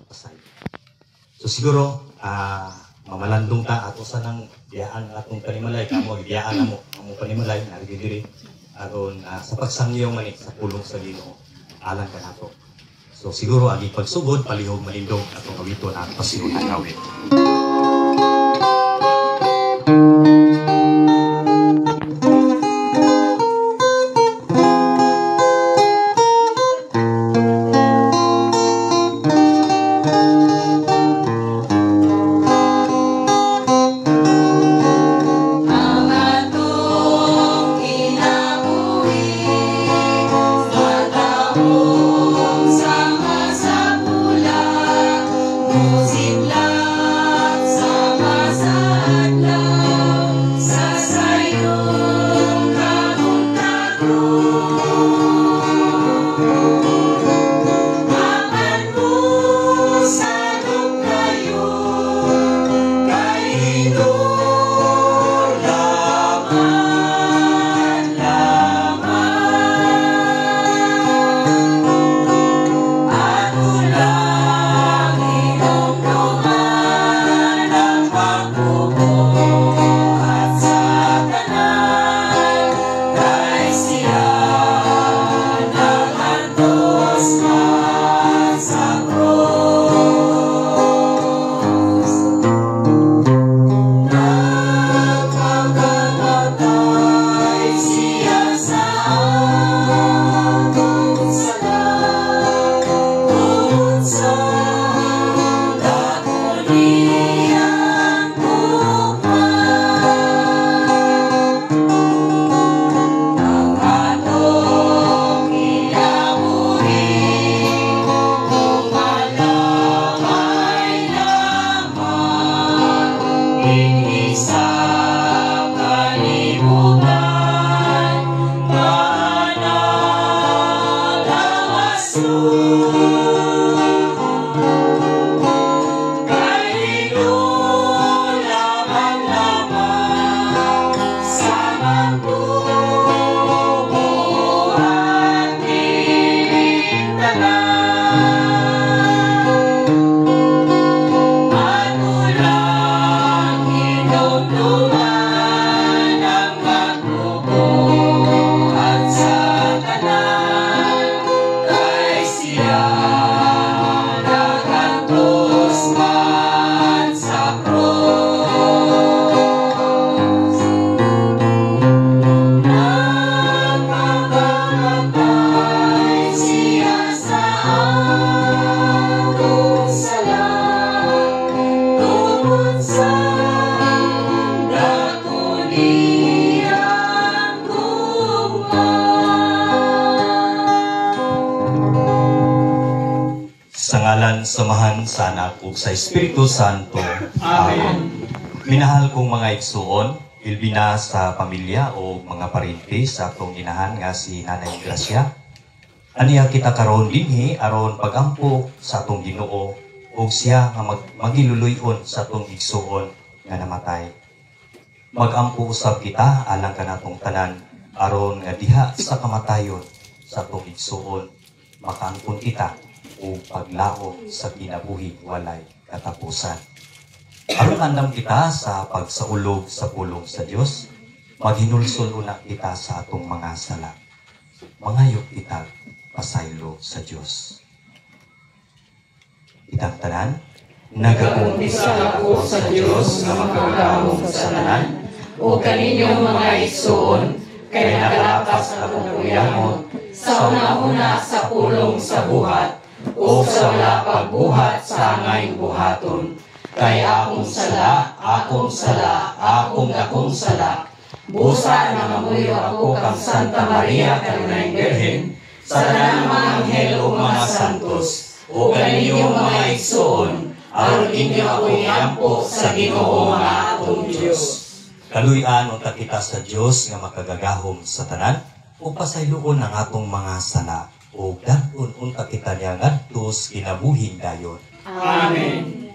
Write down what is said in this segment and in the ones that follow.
pasay. So siguro, mamalandong ta ato sa nang biyaan atong panimalay, kamo biyaan mo ang panimalay na diri aron sa pagsangyaw man sa pulong sa Ginoo alang kanato. So siguro agi pagsugod palihog malindog atong awiton at pasihunan awit. Samahan sa anak ug sa Espiritu Santo. Amen. Minahal kong mga igsuon, ilbi na sa pamilya o mga parinti sa atong inahan nga si Nanay Gracia. Aniya kita karon dinhi aron pagampo sa atong Ginoo ug siya nga magiluluyon sa atong igsuon nga namatay. Magampo usab kita alang kanatong tanan aron nga diha sa kamatayon sa atong igsuon makaangkon kita o paglaom sa kinabuhi walay katapusan. Aron andam kita sa pagsaulog sa pulong sa Dios, maghinulsol una kita sa atong mga sala. Mangayok kita pasaylo sa Dios. Itang tanan, nagakumpisa ako sa Dios nga makagahom sa tanan, o kaninyong mga igsuon, kay nakalapas akong kuyangon, sa una-una sa pulong sa buhat, o sa wala pagbuhat sa angay buhaton. Kay akong sala, akong sala. Busa na mamuyo ako kang Santa Maria kanunay Birhen, sa tanang mga anghel o mga santos, o kaninyong mga igsoon, aron inyo ako iampo sa Ginoo nga atong Dios. Kaluy-an unta kita sa Dios nga makagagahom sa tanan, o pasayloon ang atong mga sala, o daton unta kita niya ngadtos kinabuhing dayon. Amen.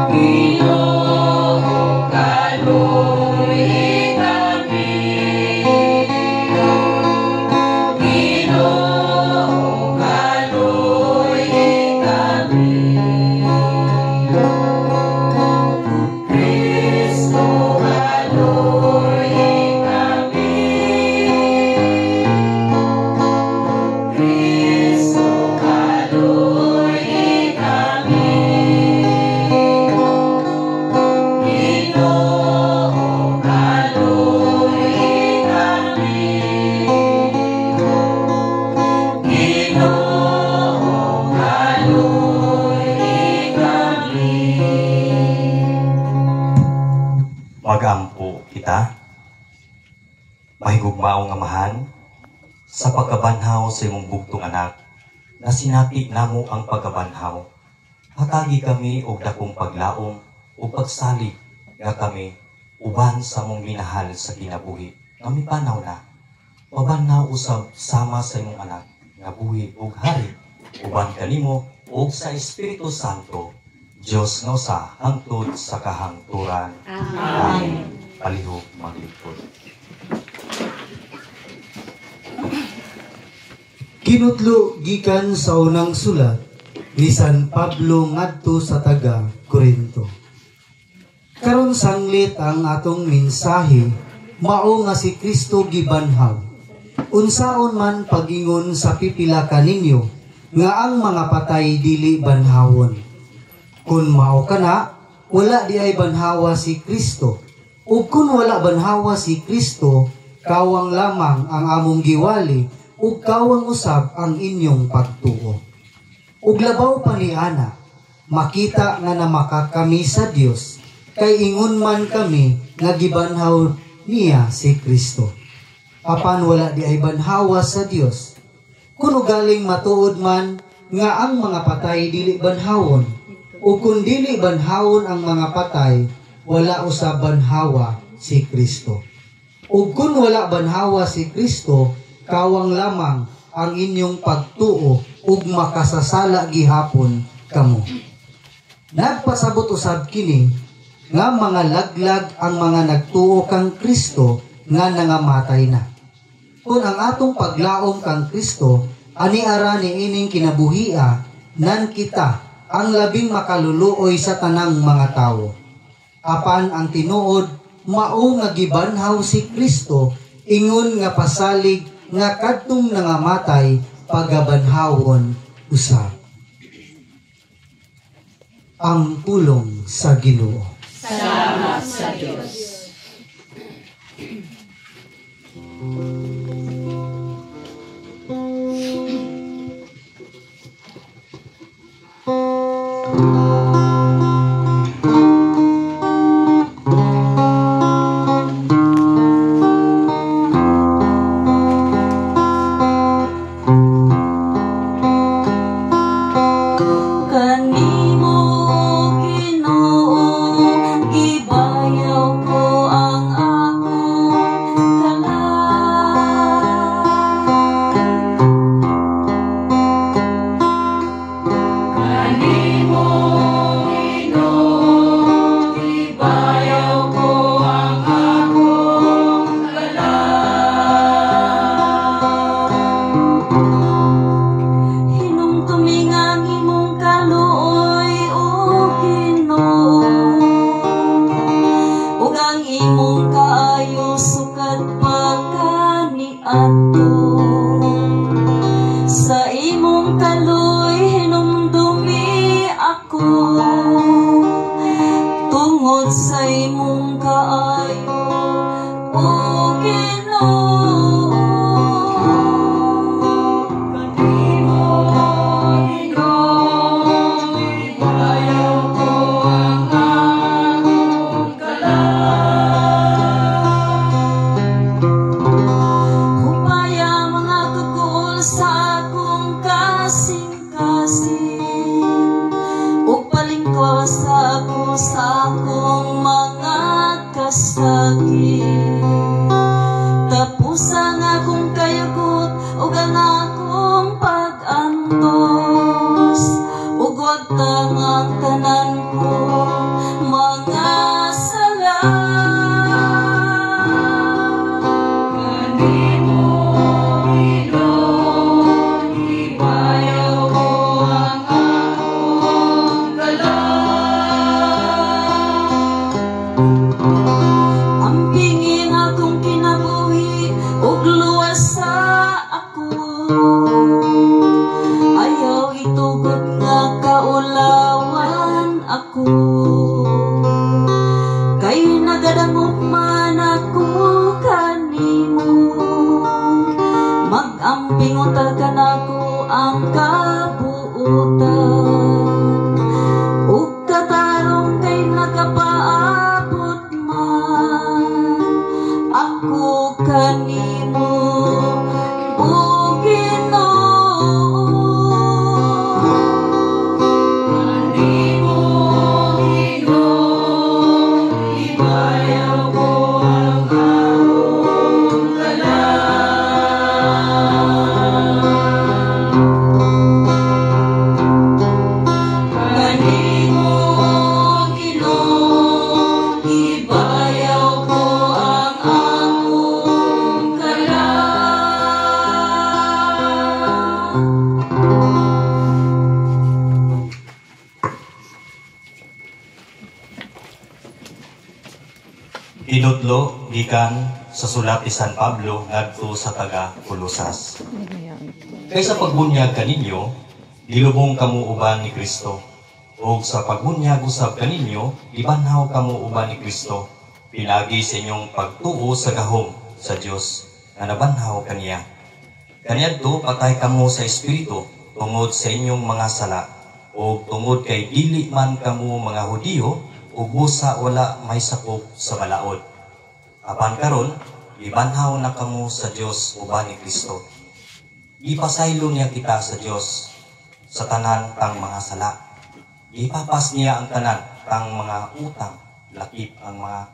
Ginoo, kaluy kami, Mahigugmaong amahan, sa pagkabanhaw sa imong bugtong anak, na sinati namo ang pagkabanhaw. Hatagi kami og dakong paglaom o pagsalig nga kami uban sa mong minahal sa kinabuhi. Kami panaw na, pabanhaw usab sama sa imong anak, nga buhi ug hari, uban kanimo ug sa Espiritu Santo, Dios nga usa hangtod sa kahangturan. Amen. Palihog maglingkod. Kinutlo gikan sa unang sulat ni San Pablo ngadto sa taga Corinto. Karon sanglit ang atong mensahe, mao nga si Kristo gibanhaw. Unsaon man pagingon sa pipila kaninyo nga ang mga patay dili banhawon. Kung mao kana, wala di ay banhawa si Kristo. Ug kung wala banhawa si Kristo, kawang lamang ang among giwali ug kawang usab ang inyong pagtuo. Ug labaw pa ni ana, makita nga namaka kami sa Dios, kay ingon man kami nga gibanhaw niya si Kristo. Apan wala di ay banhawa sa Dios. Kuno galing matuod man nga ang mga patay dili banhawon, ug kung dili banhawon ang mga patay, wala usab banhawa si Kristo. Ug kung wala banhawa si Kristo, kawang lamang ang inyong pagtuo ug makasasala gihapon kamo. Nagpasabot usab kini nga mga laglag ang mga nagtuo kang Kristo nga nangamatay na. Kung ang atong paglaom kang Kristo ani ara ni ining kinabuhia, nan kita ang labing makaluluoy sa tanang mga tawo. Apan ang tinuod mao nga gibanhaw si Kristo, ingon nga pasalig nga kadtong nangamatay pagabanhawon usab. Ang pulong sa Ginoo. Salamat sa Diyos. Ako kanimo o Ginoo. Kanimo Ginoo, ibayaw ko ang akong kanimo Ginoo, ibayaw ko ang akong Tinudlo gikan sa sulat ni San Pablo ngadto sa taga Colosas. Kaysa pagbunyag kaninyo, dilubong kamo uban ni Kristo. O sa pagbunyag usab kaninyo, ibanhaw kamo uban ni Kristo. Pinagi sa inyong pagtuo sa gahom sa Dios nga nabanhaw kaniya. Kaniadto patay kamo sa espiritu tungod sa inyong mga sala o tungod kay dili man kamo mga Hudiyo o busa wala may sakop sa balaod. Apan karon, ibanhaw na kamo sa Dios uban ni Kristo. Ipasaylo niya kita sa Dios sa tanan tang mga sala. Ipapas niya ang tanan tang mga utang, lakip ang mga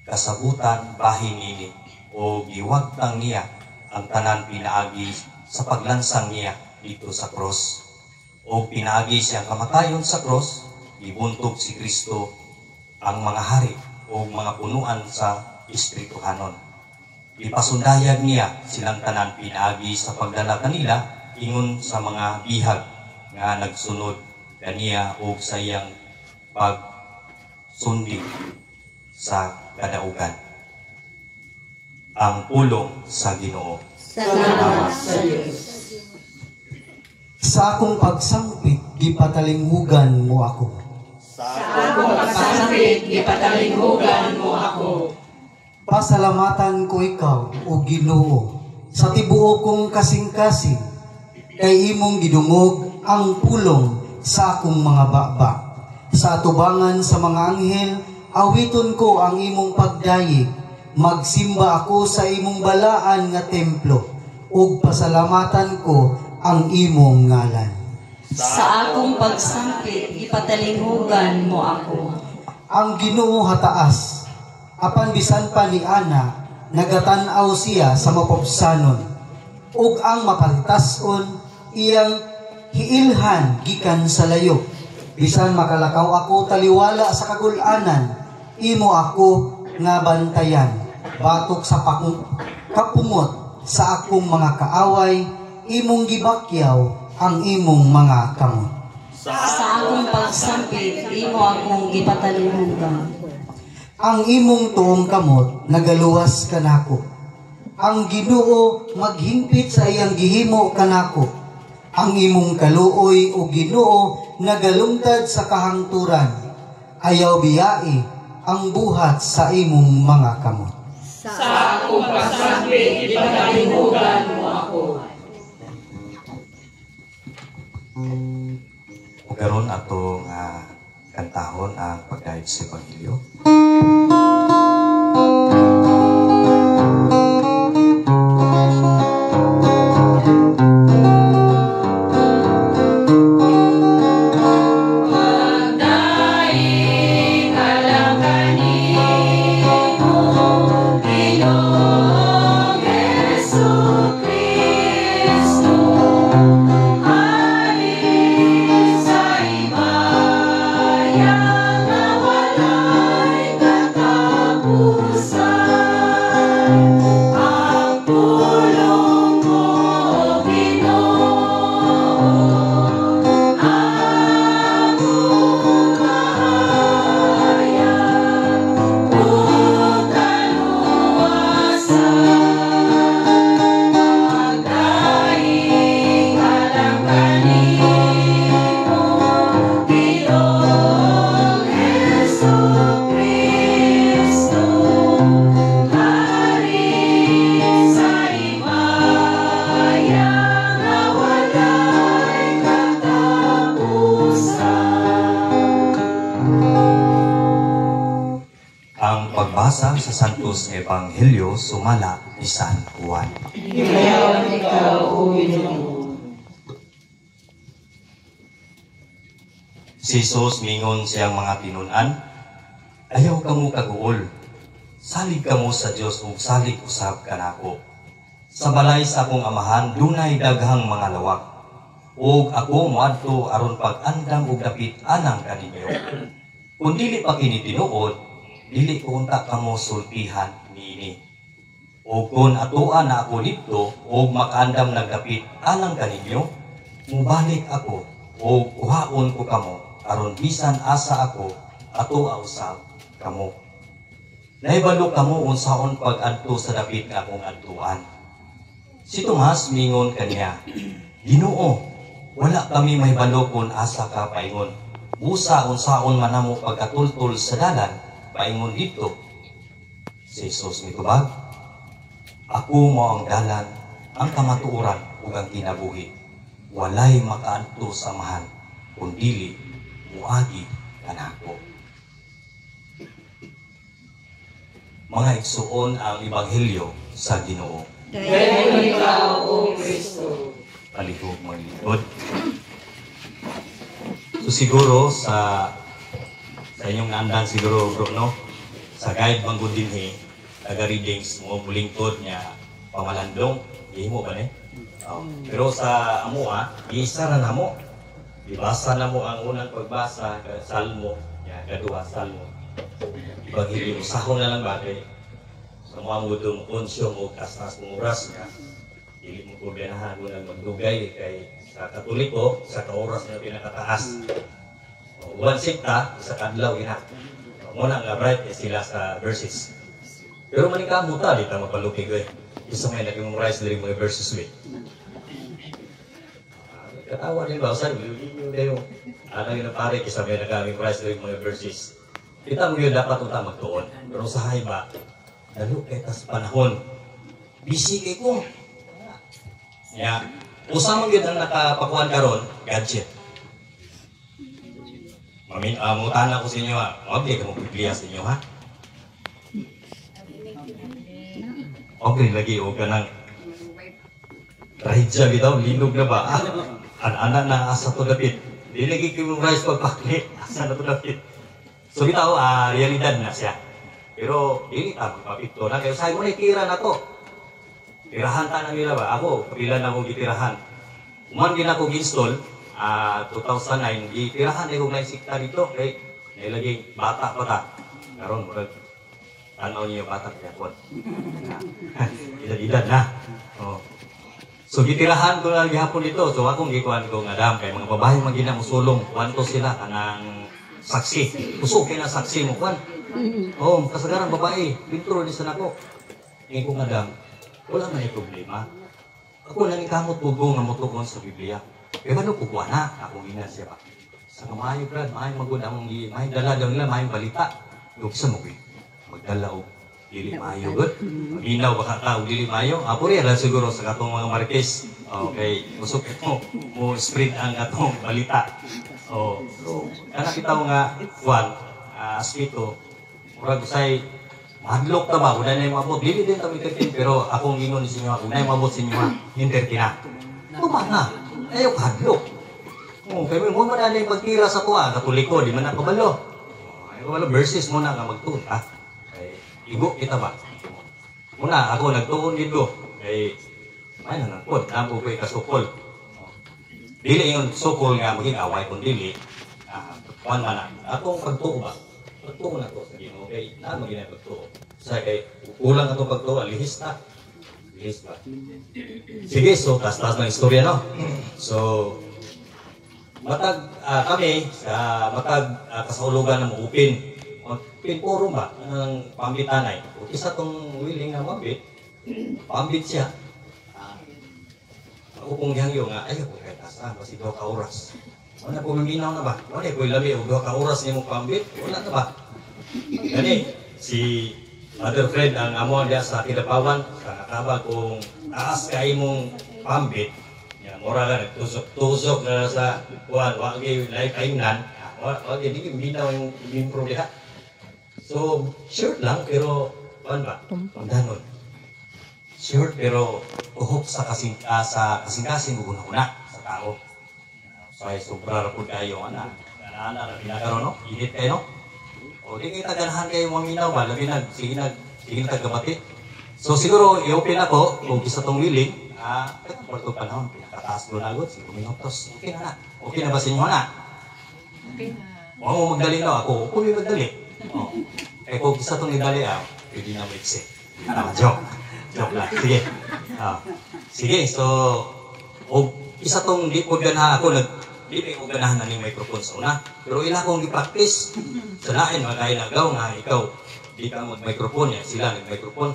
kasabutan bahin nini o giwagtang niya ang tanan pinaagi sa paglansang niya dito sa cross. O pinaagi siyang kamatayon sa cross, ibuntog si Kristo ang mga hari o mga punuan sa Espirituhanon. Ipasundayag niya silang tanan pinaagi sa pagdala kanila ingon sa mga bihag nga nagsunod kaniya o sa iyang pagsundi sa kadaugan. Ang pulong sa Ginoo. Salamat sa Diyos. Sa akong pagsangpit, gipatalinghugan mo ako. Sa akong pagsangpit, ipatalinghugan mo ako. Pasalamatan ko ikaw, o Ginoo, sa tibuok kong kasing-kasing, kay imong gidungog ang pulong sa akong mga baba. Sa atubangan sa mga anghel, awiton ko ang imong pagdayeg, magsimba ako sa imong balaan nga templo, ug pasalamatan ko ang imong ngalan. Sa akong pagsangpit, ipatalinghugan mo ako. Ang Ginoo hataas, apan bisan pa ni Ana, nagatan-aw siya sa mapopsanon, ug ang mapaltason, iyang hiilhan gikan sa layo. Bisan makalakaw ako taliwala sa kagulanan, imo ako nga bantayan, batok sa kapumot sa akong mga kaaway, imong gibakyaw ang imong mga kamot. Sa akong pagsangpit, imo akong ipatalinghugan. Ang imong tuong kamot nagaluwas kanako. Ang Ginoo maghingpit sa iyang gihimo kanako. Ang imong kaluoy o Ginoo nagalungtad sa kahangturan. Ayaw biyai ang buhat sa imong mga kamot. Sa akong pagsangpit, ipatalinghugan mo ako. Karon atong kantahon ang pagdayeg sa Ebanghelyo. Yang awalay ngadto sa Ebanghelyo sumala ni San Juan. Himayawan ikaw, O Ginoo. Si Jesus mingon siyang mga tinunan, ayaw kamo kaguol. Salig kamo sa Dios ug salig usab kanako. Sa balay sa akong amahan dunay daghang mga lawak. Ug ako moadto aron pag-andam og dapit anang kaninyo. Kung dili pa kini tinuod, dili ko unta kamo sultihan niini. Ug kung atuan na ako dito ug makaandam nagdapit anang kaninyo, mubalik ako ug kuhaon ko kamo aron bisan asa ako atoa usab kamo. Naibalo kamo unsaon pag-adto sa dapit nga akong adtuan. Si Tomas mingon kaniya, Ginoo, wala kami mahibalo kung asa ka paingon. Busa unsaon man namo pagkatultol sa dalan paingon dito. Si Jesus mitubag, ako mo ang dalan, ang kamatuoran ug ang kinabuhi. Walay makaadto sa amahan kun dili muagi kanako. Mga igsuon ang Ebanghelyo sa Ginoo. Dayon ikaw, O Kristo. Palihog maglingkod. So siguro sa inyong naandan siguro bro, no? Sa guide banggod dinhi, taga-readings mo mulingkod niya pamalandong, ihimo ba ni? Pero sa amo isa ra namo. Ibasa na mo ang unang pagbasa, Salmo, kadua Salmo. Ebanghelyo usahon na lang ba kay sa mga mudong konsyo mo kastas mong oras nga dili mo problemahan mo nang magdugay kay sa Katoliko sa kaoras na pinakataas. One sikta sa kadlaw ina. Mo na nga bright sila sa verses. Pero manikamu ta di ta mapalupig eh. Isa may nag-memorize diri mga verses with. Katawa din ba sa video dayo. Ano yung pare kisa may nag-memorize diri mga verses. Kita mo yun dapat unta magtuon. Pero sa hayba lalo kay tas panahon. Busy kay ko. Ya, usa man gyud ang nakapakuan karon, gadget. Mutana ko sa inyo ha. Huwag di ka mo Biblia sa inyo ha. Okay, lagi o ka ng rahidya bitaw, linog na ba? Anak na asa to dapit. Di lagi memorize pagpakli, asa na to dapit. So bitaw, realidad na siya. Pero dili ta magpapito na kayo say mo ni tira na to. Tirahan ta na nila ba? Ako kapila na akong gitirahan. Uman din ako gi-install 2009 gitirahan ako na sikta dito kay nailagay bata pa ta. Karon murag tanaw niyo bata kaya kon. Edad na. Oh. So gitirahan ko na gihapon dito. So akong gikuan ko nga dam kay mga babae man gina musulong kwanto sila kanang saksi. Usok kay na saksi mo kwan. Oh, kasagaran babae, pinturo ni sa nako. Ngayon ko nga dam, wala man yung problema. Ako lang ikamot bugo nga mutukon sa Biblia. Kaya ba no kukuha na? Ako ina siya ba? Sa kamayo brad, may maguna mong may dala daw nila, may balita. Yung isa mo, magdala o dili mayo, good? Maginaw baka tao, dili mayo. Apo rin lang siguro sa katong mga Marquez. Okay, usok ito, mo spread ang katong balita. So, kana kita nga, Juan, aspito, murag say madlok ta ba una na mabot dili din ta mitertin pero akong ingon sa inyo una mabot sa inyo intertina tumana ayo kadlok kay mo man ani pagtira sa tuwa Katoliko di man na kabalo ay wala verses mo na nga magtuon kay igo kita ba una ako nagtuon dito kay may nanapod amo ko kasukol dili yung sukol nga maging away kun dili kuan man akong pagtuo ba pagtuo na to sa Ginoo kay na magina pagtuo sa kay kulang ato pagtuo lihis na lihis ba sige so tas ng istorya no so matag kami sa matag kasahulugan ng upin puro ba ang pambitanay isa tong willing na mabit pambit siya ako kung hangyo nga ayo ko kay tasa kasi 2 ka oras. Wala po maginaw na ba? Wala po ilabi o 2 ka oras niyo mong pambit? Wala na ba? Gani, si Mother Fred ang amo dia sa Kidapawan, sa nakaba kung taas kay mong pambit, yan, mura ka nagtusok-tusok na sa kuwan, wagi lahi kaimnan, wagi di binaw yung impro diha. So, sure lang, pero kuan ba? Pangdanon. Sure, pero kuhok sa kasing-kasing una sa tao. So ay sobra ra pud kayo ana. Ana ra pinakaron no? Init kayo no? O di kita ganahan kayo maminaw ba? Labi sige naggamati. So siguro i-open ako kung isa tong willing, porto panahon, pinakataas doon agad, 5 minutos. Okay na. Okay na ba sa inyo na? Okay na. Huwag mo magdali na ako. Kung may magdali. Kung isa itong idali, pwede na maiksi. Joke. Joke lang. Sige. Sige, so, isa itong di po ganahan ako, di po ganahan na ng microphone sa una. Pero ila akong i-practice. Sanain, magkainagaw nga ikaw. Di ka mag-microphone, sila nag-microphone.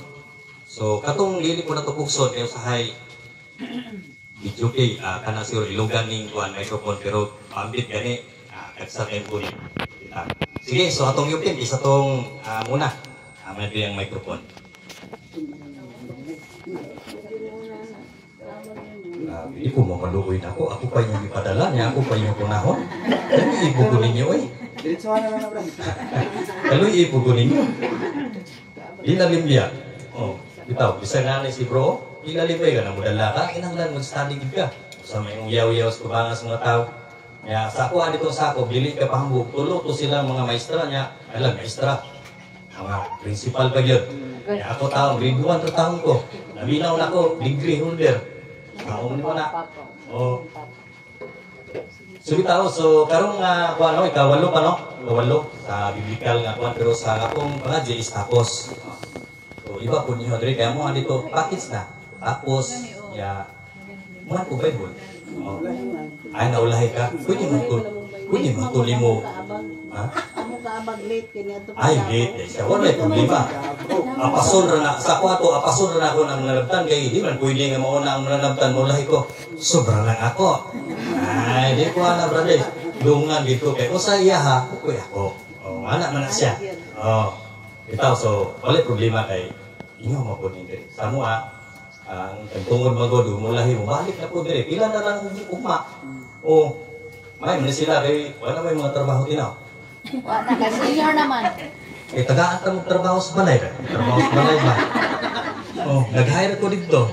So, katong lili ko na ito pugson, kayo sa hay, video kay, kanang siguro ilugan ng microphone, pero pambit gani, kagsakin po niya. Sige, so atong yupin, isa tong muna. Manado yung microphone. Hindi ko mamalukoy na ako. Ako pa yung ipadala niya. Ako pa yung kunahon. Kaloy ipugunin niyo eh. Kaloy ipugunin niyo. Ilalim niya. Bitaw, bisa nga si bro. Ilalim ba yung mudala ka? Kinanglan mag-study ka. Sa may yaw-yaw sa kubangas mga tao. Ya, sa ako dito sa ako, dili ka pahambog. Tulo to sila mga maestra niya. Alam, maestra. Mga principal pa yun. Ya, ako tao, grade 1 to taon ko. Nabinaw na ako, degree holder. Kaon mo na. So bitaw, so karong kuano, ikawalo pa no? Ikawalo sa biblical nga kuan, pero sa akong pangadya is tapos. So iba po niyo Andre, kaya mo dito package na. Tapos, ya, mo ko Bible. Ay, naulahay ka. Pwede mo tuli mo. Ha? Ay, late. Siya, wala yung problema. Apason na, sa ako apason na ako ng nanabtan. Kaya hindi man pwede nga mauna ang nanabtan mo lahi ko. Sobra lang ako. Ay, di ko na, brother. Dungan dito. Kaya kung sa iya ha, kukuya ko. Anak man na siya. Ito, so, wala problema kay inyo mo po nito. Sa mua, ang tungod magodo mo lahi mo balik na po dire pila na lang ugma may man sila kay wala may mga trabaho tinaw Wala ka senior naman. tagaan ta mo trabaho sa balay ba nag-hire ko dito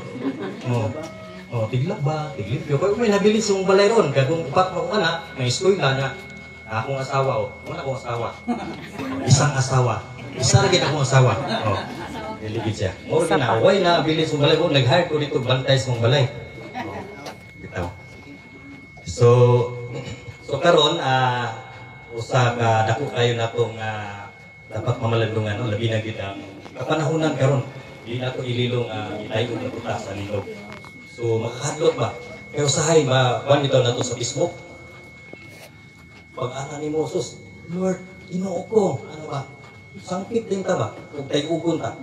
tiglak ba tiglip ko may nabili sa balay ron kay kung upat mo anak may eskwela niya akong asawa wala akong asawa isang asawa isa lagi akong asawa Deligid siya. Moro na, way na bilis mong balay. Nag-hire ko dito, bantay sa mong balay. Bitaw. So karon usa ka dako kayo na itong dapat mamalandungan. Labi na kita kapanahunan karon. Di na ito ililong itay ko na sa lilog. So makakadlot ba? Pero usahay, ban ito na ito sa Facebook. Pag-ana ni Moses, Lord, Ginoo ko, ano ba? Sangkit din ta ba? Kung tayo ugon ta.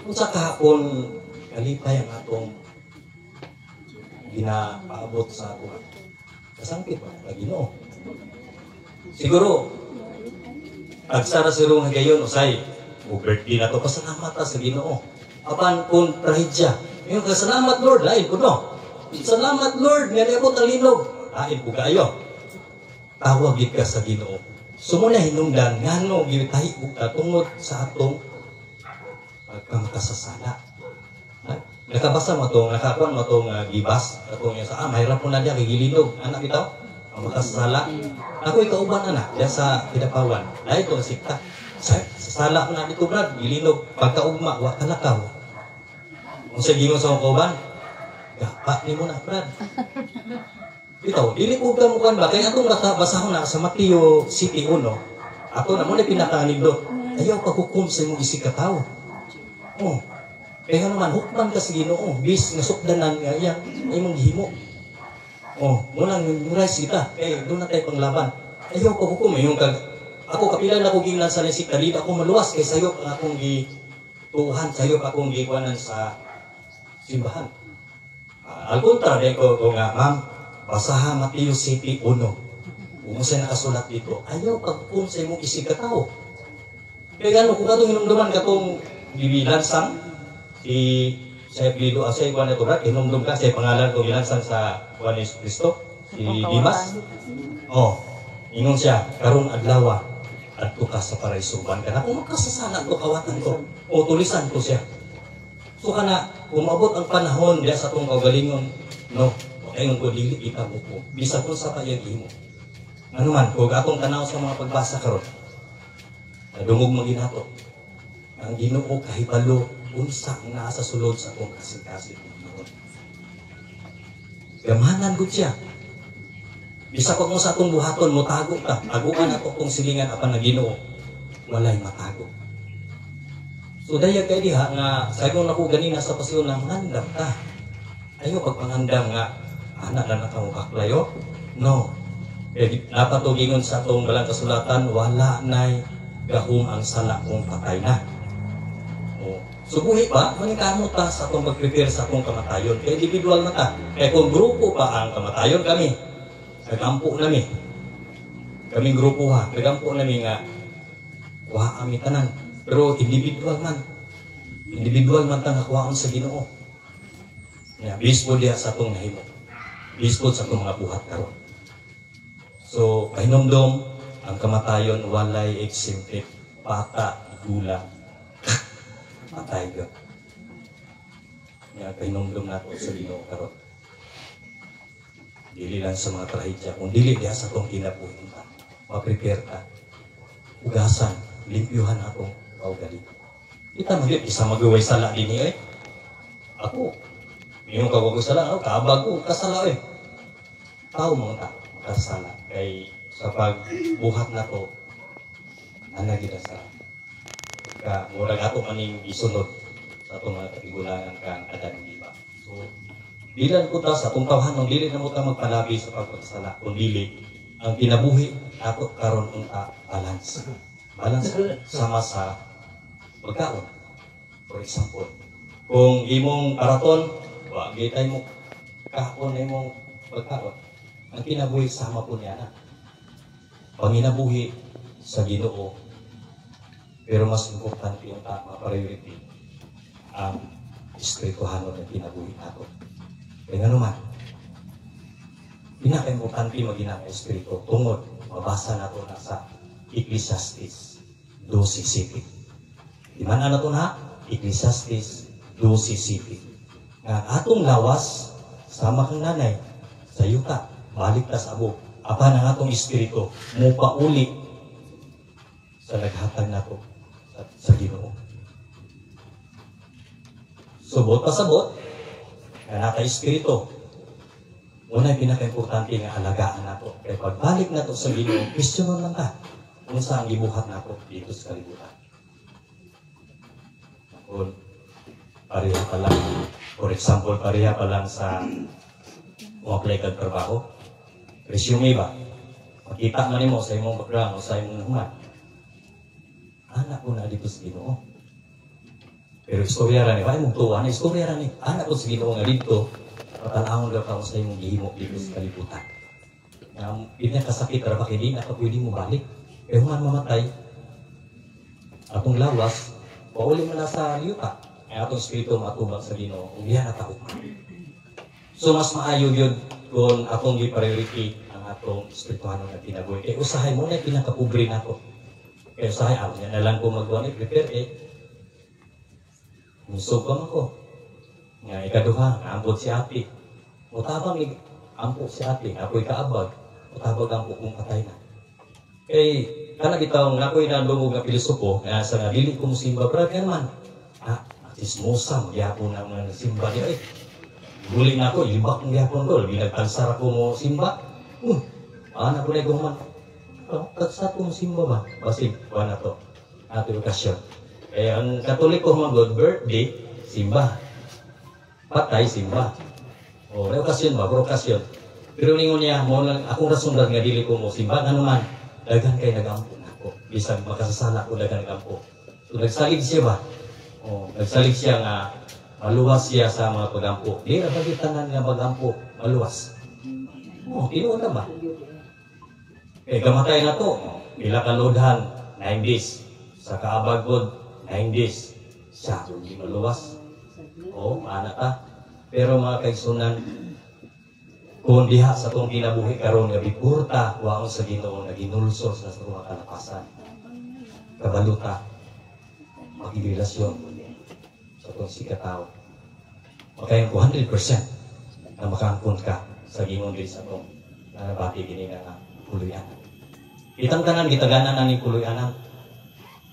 Kung sa kahapon, kalipay ang atong ginapaabot sa ako. Kasangkit ba? Ginoo. Siguro, agsara sirong gayon, usay, birthday na to, pasalamat ta sa Ginoo. Apan kung trahedya, yung kasalamat Lord, lain ko no. Salamat Lord, nga niya ko talinog. Lain ko kayo. Tawag ka sa Ginoo. Sumuna hinungdan, nga no, gitahi ko tungod sa atong pagkamakasasala. Nakabasa mo itong, nakakuan mo itong gibas, itong yung sa, mahirap mo na diya, kigilinog. Anak ito, ang makasasala. Ako ikauban anak, diya sa Kidapawan. Dahil itong sikta. Sa sala ko na dito, Brad, gilinog. Pagkaugma, wakalakaw. Kung sa gingon sa kauban, gapa ni mo na, Brad. Ito, dili ko ka mukhan ba? Kaya atong basahon na sa Mateo City 1, ato na mo na pinakanig do. Ayaw paghukom sa imong isikataw. Kaya naman, hukman ka sa Ginoo. Bis, nasukdanan nga yan, imong gihimo. Muna, nurais kita. Kaya doon na tayo panglaban. Ayaw paghukom. Ako kapilan na ko ginlan sa nasik, dili ako maluwas. Kaya sayop ang akong gituhan, sayop akong gikuanan sa simbahan. Al-kontra, dahil ko nga, ma'am, basaha Mateo City 1. Kung sa'yo nakasulat dito, ayaw pagkung sa imong isikataw. Kaya gano'n, kung katong hinumduman katong bibilansang, sa Plido, sa ikuan na turat, hinumdum ka sa pangalan kong bilansang sa Juan Cristo, si Dimas. Ingon siya, karong adlawa, adto ka sa paraisuban kana kung makasasala to kawatan ko o tulisan ko siya. So kana umabot ang panahon diya sa tong kaugalingon no ayon ko dili kita buko bisa ko sa payag imo. Ano man kung atong tanaw sa mga pagbasa karon nadungog maginato ang Ginoo kahibalo unsa ang naa sa sulod sa atong kasing-kasing. Gamahanan gud siya. Bisa ko mo sa atong buhaton mo tago ka. Taguan ato kung silingan apan na Ginoo. Walay matago. So dayag kay diha nga sayon ako ganina sa pasyon na mangandam ka. Ayo pagpangandam nga anak na nakamukaklayo. No. Dapat to gingon sa atong balang kasulatan wala nay gahom ang sala kung patay na. Subuhi pa, manikamot ta sa atong pag-prepare sa atong kamatayon. Kaya individual na ta. Kaya kung grupo pa ang kamatayon kami, nagampo nami. Kaming grupo ha, nagampo nami nga, kuha kami tanan. Pero individual man. Individual man ta nakuhaan sa Ginoo. Bispo diya sa atong nahimo. Bispo sa atong mga buhat karon. So, kahinomdom, ang kamatayon walay exempted, bata, gula, patay ka. Nga kahinumdum nato sa Ginoo karon. Dili lang sa mga trahedya, kung dili diha sa atong kinabuhi ta. Ma-prepare ta. Ugasan, limpyuhan atong kaugali. Kita maglit isa magaway sala dinhi Ako. Mingon ka ko sala, kaabag ko kasala Tao mo ta kasala kay sa pagbuhat nato ana gid sa ka murag ato maning isunod sa atong mga katigulangan kang adan iba. So bilan ko ta sa atong tawhanon dili na mo ta magpalabi sa pagpasala kun dili ang kinabuhi ato karon unta balance. Balance sama sa pagkaon. For example, kung imong karaton, wa gitay mo kahapon imong pagkaon. Ang kinabuhi sama po niya na. Panginabuhi sa Ginoo. Pero mas importante yung priority ang espirituhanon na kinabuhi nato. Kaya nga naman, pinaka-importante maging ang espiritu. Tungod, mabasa nato na sa Ecclesiastes 12:7. Di man na nato na? Ecclesiastes 12:7. Nga atong lawas, sama kang nanay, sa yuta, balik ta sa abo. Apan ang atong espiritu, mupauli sa naghatag nato sa Ginoo. Subot pa sabot, nga nata espiritu. Una'y pinaka-importante nga alagaan nato. Kaya pagbalik nato sa Ginoo, questionon lang ta kung saan gibuhat nato dito sa kalibutan. Kung pareha pa lang, for example, pareha pa lang sa apply kag trabaho. Resume ba? Makita man nimo sa imong background o sa imong human. Anak ko na dito sa Ginoo. Pero istorya ra ni, ay mong tuwa na istorya ra ni. Anak ko sa Ginoo nga dito, patalahon daw ka sa imong gihimo dito sa kalibutan. Ang pinakasakit ra ba kay di na ka pwede mo balik. Kaya human mamatay. Atong lawas, pauli man na sa liyuta. Ay atong espiritu matubang sa Ginoo. Ubiya na tao. So mas maayo yun kung atong gi-priority ang atong espirituhanon na kinabuhi. Kaya usahay mo na pinakapobre nato. Kaya usahay, niya na lang kung magawa ni prepare musog pa ako. Nga ikaduha, naambot si ate. Mutabang ampo si ate, ako'y kaabag. Mutabag ampo kung patay na. Kaya kanag itawang ako'y nalungog na pilosopo, kaya sa nga dili kong simba, pero kaya naman, sismosa, magyapon na mga simba niya. Guling na ako, ilibak ng yapon ko. Labi nagtansar ako mo simba. Anak ko na iguman. Tatsat ko mo simba ba? Basig, kuha na to. Ato okasyon. Kaya ang Katoliko mga God, birthday, simba. Patay, simba. O, may okasyon ba? Pero okasyon. Pero ningon niya, mo lang, akong rasundan nga dili ko mo simba. Ano man, dagan kayo nagampo na ako. Bisag makasasala ko dagan nagampo. So, nagsalig siya ba? O, nagsalig siya nga, maluwas siya sa mga pagampo. Di na bagitanan nga pagampo, maluwas. Tinuon na ba? Kamatay na to. Pila kalodhan, 9 days. Sa kaabagod, 9 days. Siya, hindi maluwas. Maana ta. Pero mga kaigsunan, kung diha sa itong kinabuhi karon nga bikurta, waon sa Ginoo na ginulsor sa mga kalapasan. kabaluta, magrelasyon sa itong sikataw. Makayon ko 100% na makaangkon ka sa gingon din sa itong nabati gini nga kuluyan. Itang tanan, gitaganan na ni kuluyanan.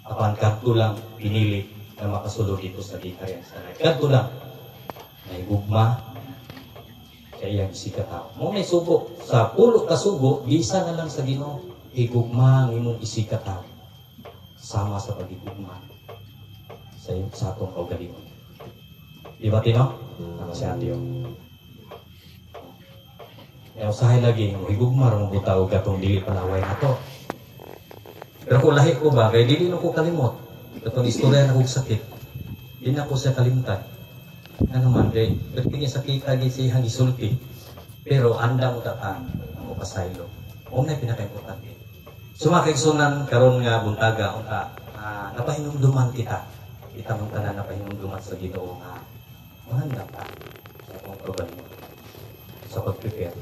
Apan kadto lang pinili na makasulod dito sa dikayan sa life. Kadto lang, may gugma, kaya iyang sikataw. Mo may sugo, sa pulo ka sugo, gisa na lang sa Ginoo, igugma ang imong isikataw. Sama sa pagigugma sa atong kaugalingon. Di ba, Tino? Ano si Ate yun? Kaya usahay lagi, higugma rin mong butaw katong dili palaway na to. Pero kung lahi ko ba, kaya dili na ko kalimot. Katong istorya na kong sakit, di na ko siya kalimutan. Ano man, kaya pagpingin sakit lagi siya isulti. Pero anda mo tatang ang upasaylo. O na pinaka-importante. Sumakigsunan karon nga buntaga, napahinumduman kita. Kita mong tanan napahinumduman sa Ginoo nga mahanda pa sa akong problema sa pag-prepare.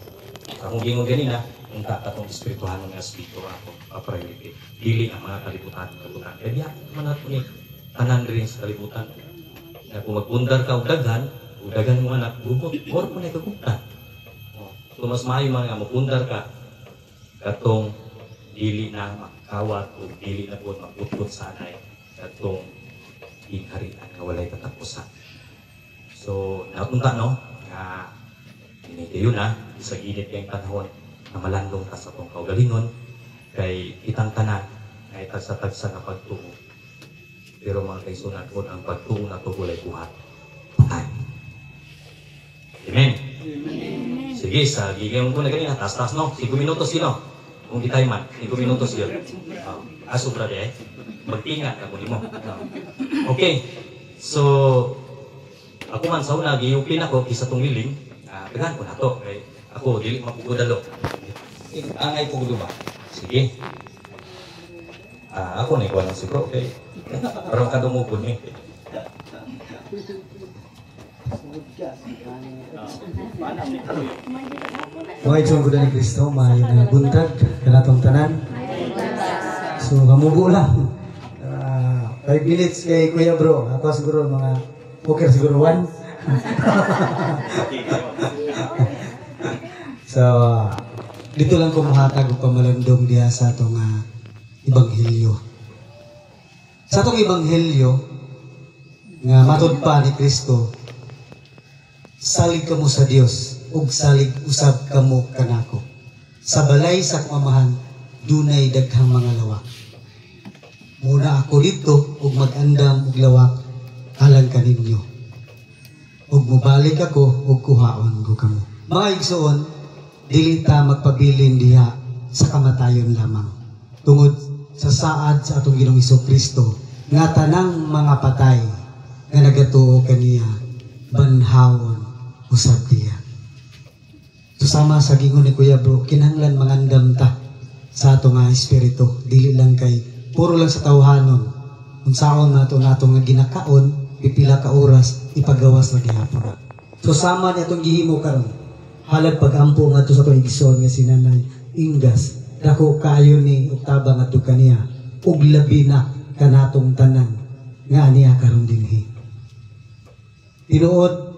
Akong gingon ganina, kung katong espirituhan ng espiritu ako, priority. Dili ang mga kalibutan. Kaya di ako naman natin ni tanan rin sa kalibutan. Na kung magpundar ka o dagan mo anak, gugot, or po na ikagutan. So mas maayo mga magpundar ka, katong dili na makawat o dili na po magputput sa anay, katong inharitan na walay katapusan. So, napunta no, na yun sa init kayong panahon na malandong ka sa itong kaugalingon, kay itang tanan na itagsa-tagsa na pagtuo. Pero mga kaisunan po, ang pagtuo na ito walay buhat. Patay. Amen? Amen. Sige, sa gigayong ko na ganyan, taas-taas no, 5 minutos sino? Kung di tayo man, 5 minutos yun. Asubra de, magtingat ako ni mo. Okay, so, ako man sa una, giyupin ako, kisa tong liling, pegan ko na to. Okay? Ako, dili mapugudalo. Angay pugudo ba? Sige. Ako na ikuha ng siguro, okay? Parang kadumupon eh. Mga itsong kuda ni Kristo, may buntag, kanatong tanan. So, kamubo lang. 5 minutes kay Kuya Bro. Ako siguro mga poker siguro 1. So, dito lang ko mahatag o pamalandong diya sa itong Ebanghelyo. Sa itong Ebanghelyo, nga matod pa ni Kristo, salig kamo sa Dios ug salig usab kamo kanako. Sa balay sa kamamahan, dunay daghang mga lawak. Muna ako dito ug mag-andam ug lawak alang kaninyo. Ug mubalik ako ug kuhaon ko kamo. Mga igsoon, dili ta magpabilin diha sa kamatayon lamang. Tungod sa saad sa atong Ginoong Hesukristo nga tanang mga patay nga nagatuo kaniya banhawon usab diya. Susama sa gingon ni Kuya Bro, kinahanglan mangandam ta sa atong espiritu, dili lang kay puro lang sa tawhanon. Kung saan nato nga ginakaon, pipila ka oras ipagawas na gihapon. Susama ni atong gihimo karon. Halag pagampo nga to sa paigsoon nga sinanay Ingas, dako kayo ni Octava nga kaniya ug labi na kanatong tanan nga aniya karon dinhi. Tinuod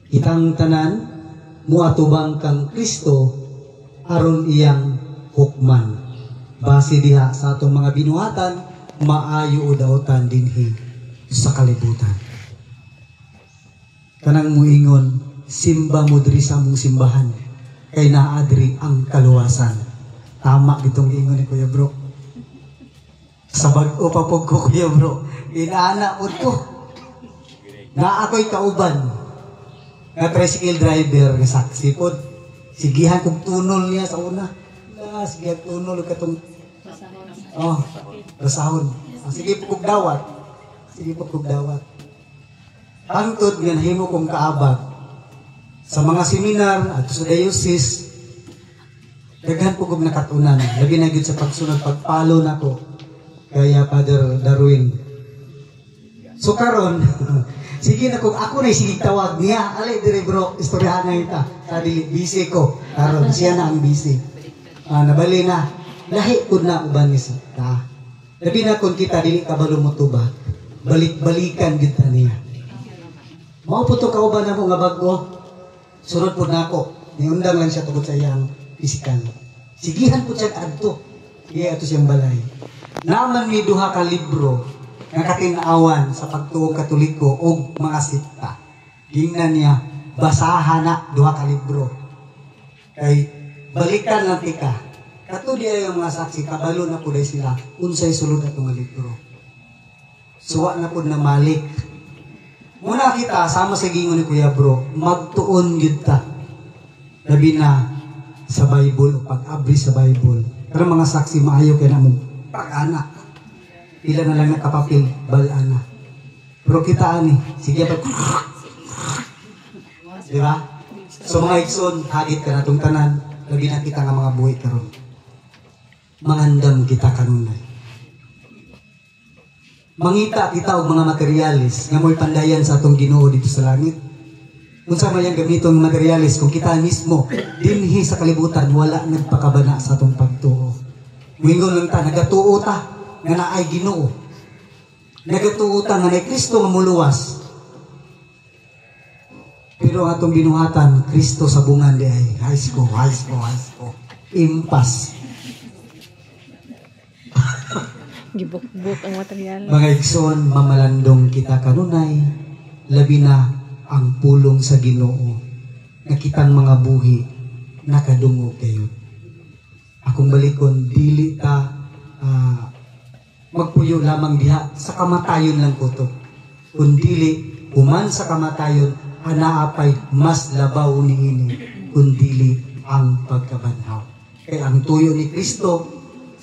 itang tanan muatubang kang Kristo aron iyang hukman. Base diha sa atong mga binuhatan, maayo o daotan dinhi sa kalibutan. Kanang muingon, simba mo diri sa among simbahan, kay naadri ang kaluwasan. Tama gitong ingon ni Kuya Bro. Sa bag-o pa po ko, Kuya Bro, inaana po ko. Na ako'y kauban, nga tricycle driver, nga saksi po. Sigihan kong tunol niya sa una. Sigihan tunol katong rasahon. Sige po kong dawat. Sige po kong dawat. Hangtod nga nahimo kong kaabag sa mga seminar at sa diocese, daghan po kong nakatunan. Labi na sa pagsunod, pagpalo na ko kaya Father Darwin. So karon, sige na kung ako na sige tawag niya, alay dire bro, istoryahan na ita. Sa busy ko, karon siya na ang busy. Nabali na, lahi ko na uban ni ta. Labi na kung kita dili kabalo mo tuba, balik-balikan gid ta niya. Mao po to kauban namo nga bag-o. Surod po nako. Niundang lang siya tungod sa iyang pisikal. Sigihan po siya adto. Sige ato siyang balay. Naman mi duha ka libro nga katin-awan sa pagtuong Katoliko o mga sikta. Gingnan niya, basahan na duha ka libro. Kay balikan lang tika. Kato di ay mga saksi, kabalo na po dahil sila, unsay sulod atong nga libro. Suwa na po na malik. Muna kita, sama sa gingon ni Kuya Bro, magtuon yun ta. Labi na sa Bible o pag-abri sa Bible. Pero mga saksi, maayo kayo na mong pag-ana. Pila na lang nakapapil, bal-ana. Pero kita ani, sige pa. Diba? So mga igsoon, hagit ka na itong tanan, labi na kita nga mga buhay karon. Mangandam kita kanunay. Mangita kita og mga materialis nga mo'y pandayan sa atong Ginoo dito sa langit. Unsa man yang gamitong materialis kung kita mismo dinhi sa kalibutan wala nagpakabana sa atong pagtuo. Muingon lang ta nagatuo ta nga naay Ginoo. Nagatuo ta nga naay Kristo nga muluwas. Pero ang atong binuhatan Kristo sa bungan di ay high school. Impas. Gibuk-buk ang material. Mga igsoon, mamalandong kita kanunay, labi na ang pulong sa Ginoo, nakitang mga buhi, nakadungo kayo. Akong balikon, dili ta magpuyo lamang diha, sa kamatayon lang ko to. Kung dili, human sa kamatayon, anaapay mas labaw niini, kung dili ang pagkabanhaw. Kaya ang tuyo ni Kristo,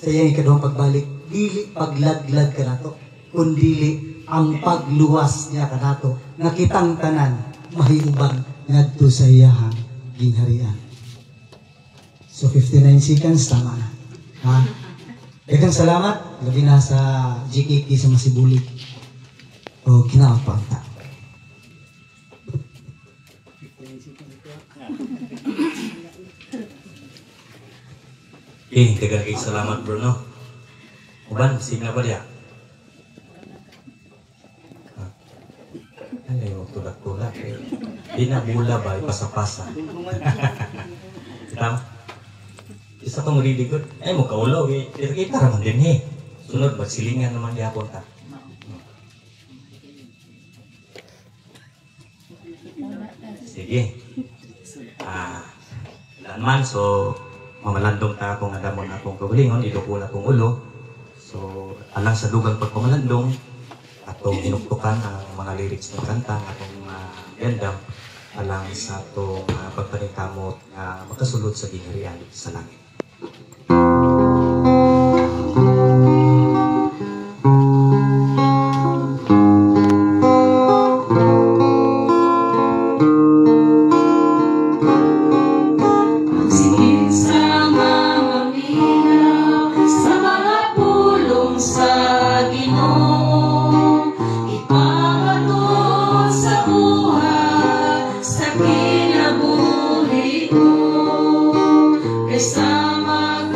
sa iyang ikaduhang pagbalik, dili paglaglag ka nato, kundili ang pagluwas niya ka nato, nakitang tanan, mahiubang ngadto sa iyahang ginharian. So 59 seconds, tama na. Ha? Daghang salamat, labi na sa GKK sa Masibulig. O kinaapang ta. Daghang salamat Bruno. Uban, signa ba dia? Ano yung tulak-tulak? Di na bula ba, ipasa-pasa. Tama? Isa tong really good. Ay mo kaulaw eh. Kita raman din eh. Sunod, magsilingan naman yapon ta. Sige. Lanman, so mamalandong ta akong adamon akong kagalingon, idukula akong ulo. So, alang sa dugang pagpamalandong, atong inuktukan ang mga lyrics ng kanta, atong gandam, alang sa atong pagpaningkamot na makasulod sa ginharian sa langit. Kasama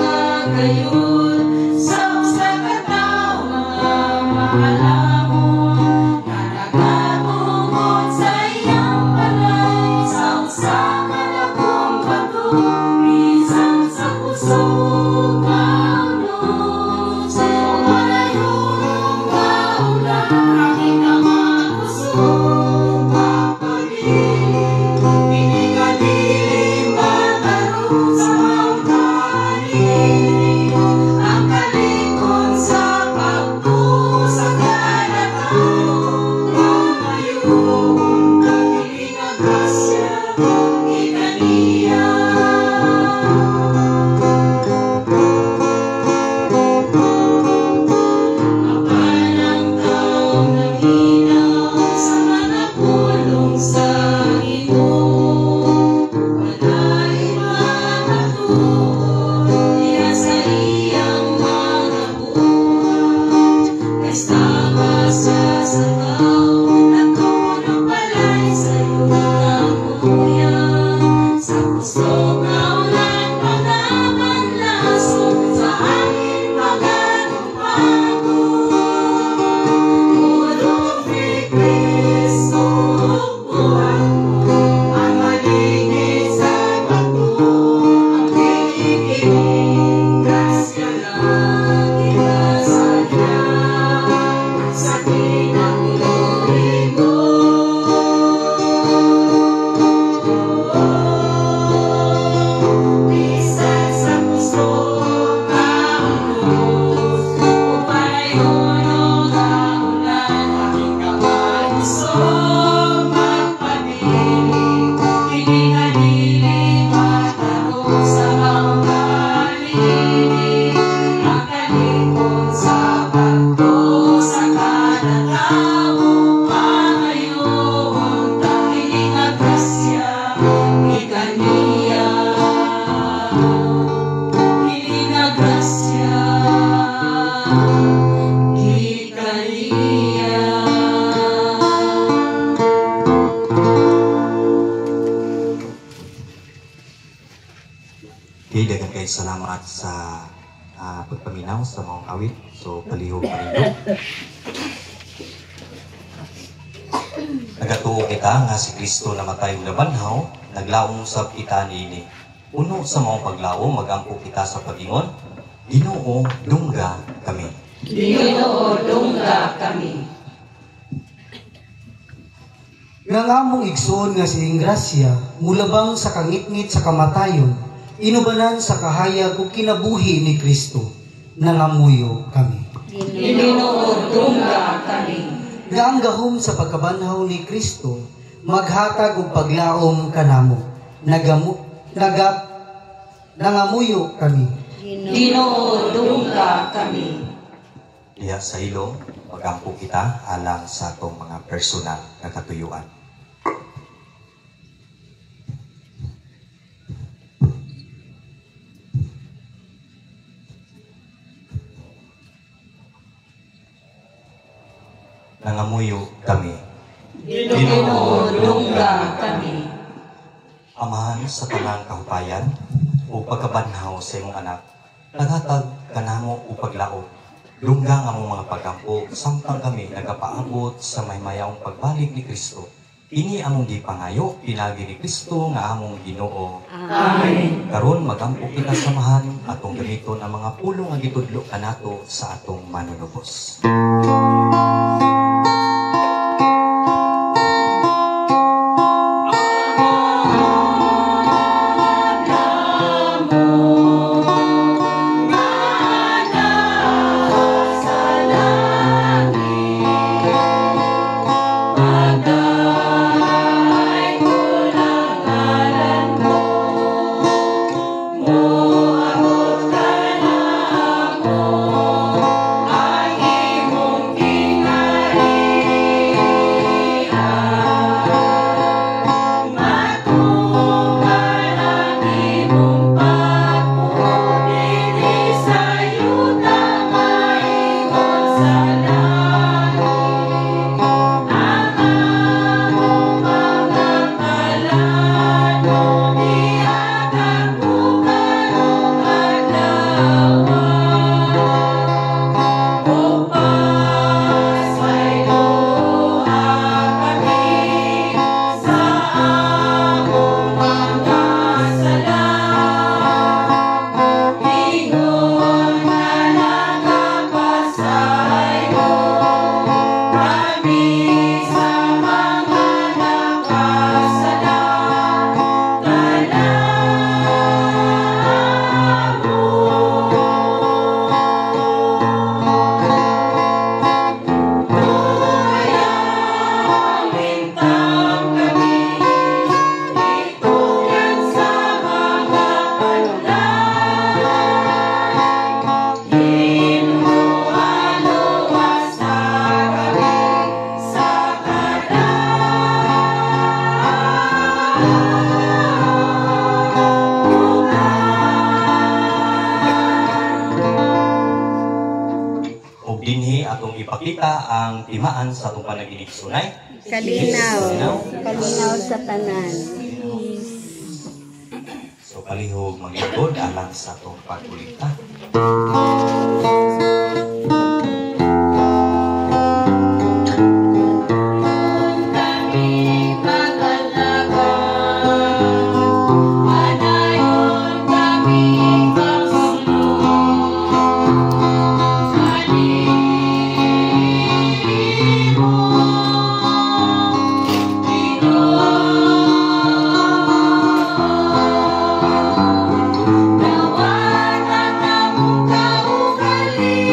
salamat sa pagpaminaw sa mga awit. So, palihog palihog. Nagatuo kita nga si Kristo namatay ug nabanhaw, naglaom sa kita niini. Uno sa mga paglaom, magampo kita sa pag-ingon, Ginoo, dungga kami. Ginoo, dungga kami. Nga among igsoon nga si Ingrasya, mulabang sa kangitngit sa kamatayon, inubanan sa kahayag ug kinabuhi ni Kristo, nangamuyo kami. Ginoo, dungga kami. Nga ang gahom sa pagkabanhaw ni Kristo, maghatag og paglaom kanamo, nangamuyo kami. Ginoo, dungga kami. Diya sa ilo, magampo kita alang sa atong mga personal na katuyuan. Nangamuyo kami. Ginoo, dungga kami. Amahan sa tanang kahupayan o pagkabanhaw sa imong anak, naghatag kanamo o paglaom. Dunggang among mga pagkampo, samtang kami nagapaabot sa maymayawang pagbalik ni Kristo. Ini among gipangayo, pinagi ni Kristo nga among Ginoo. Amen. Karon magampo kita samahan atong gamiton ang mga pulong nga gitudlo kanato sa atong manunubos. ipakita ang timaan sa itong panaginip sunay. Kalinaw. Kalinaw sa tanan. So kalihog manglingkod alang sa itong pagkulita. Nawanan na mong kaugali.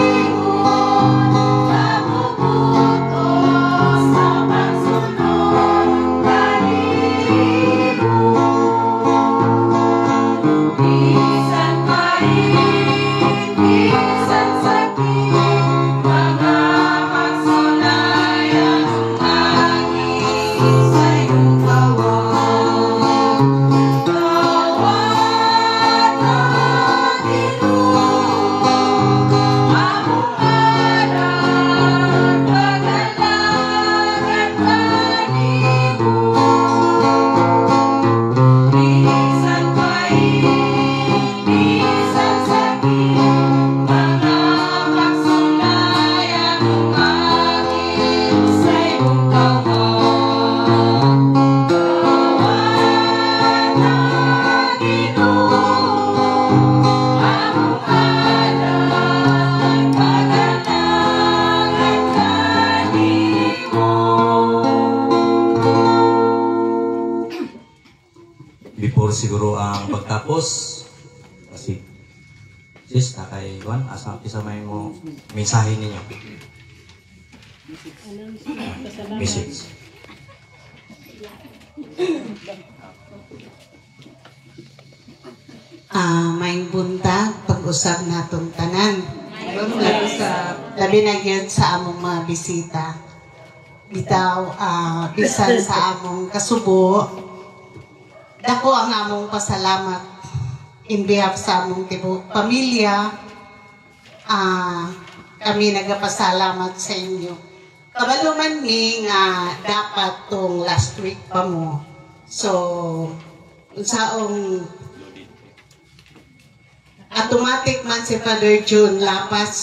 siguro ang pagtapos kasi sis na kay Juan asa isa may mo mensahe ninyo. Message. Maing buntag pag-usab natong tanan. Labi na gyud sa among mga bisita. Bitaw bisan sa among kasubo. Dako ang among pasalamat in behalf sa among tibuok pamilya. Kami nagapasalamat sa inyo. Kabalo man mi nga dapat tong last week pa mo. So unsaong automatic man si Father June lapas